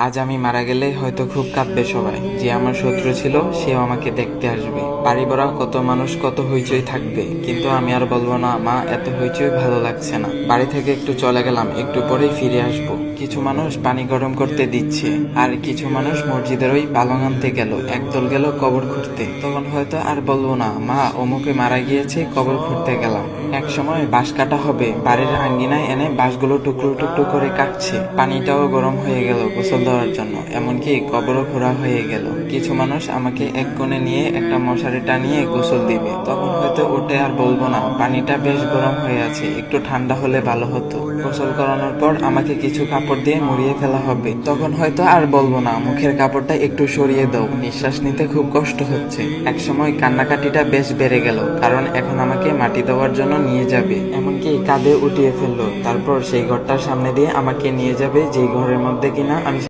আজ আমি মারা গেলে হয়তো খুব কাঁদবে সবাই। যে আমার শত্রু ছিল সেও আমাকে দেখতে আসবে। বাড়ি ভরা কত মানুষ, কত হইচই থাকবে, কিন্তু আমি আর বলবো না মা এত হইচই ভালো লাগছে না। বাড়ি থেকে একটু চলে গেলাম, একটু পরেই ফিরে আসব। কিছু মানুষ পানি গরম করতে দিচ্ছে, আর কিছু মানুষ মসজিদের ওই পালং আনতে গেল, একদল গেল কবর খুঁড়তে। তখন হয়তো আর বলবো না মা অমুকে মারা গিয়েছে, কবর খুঁড়তে গেলাম। এক সময় বাঁশ কাটা হবে, বাড়ির আঙ্গিনায় এনে বাঁশগুলো টুকরো টুকরো করে কাটছে। পানিটাও গরম হয়ে গেল গোসল দেওয়ার জন্য, এমনকি কবরও খোঁড়া হয়ে গেল। কিছু মানুষ আমাকে এক কোণে নিয়ে একটা মশারি টানিয়ে গোসল দিবে। তখন হয়তো ওঠে আর বলবো না পানিটা বেশ গরম হয়ে আছে, একটু ঠান্ডা হলে ভালো হতো। গোসল করানোর পর আমাকে কিছু কাপড় দিয়ে মুড়িয়ে ফেলা হবে। তখন হয়তো আর বলবো না মুখের কাপড়টা একটু সরিয়ে দাও, নিঃশ্বাস নিতে খুব কষ্ট হচ্ছে। এক সময় কান্নাকাটিটা বেশ বেড়ে গেল, কারণ এখন আমাকে মাটি দেওয়ার জন্য নিয়ে যাবে, এমনকি কাঁধে উঠিয়ে ফেললো। তারপর সেই ঘরটার সামনে দিয়ে আমাকে নিয়ে যাবে, যেই ঘরের মধ্যে কিনা আমি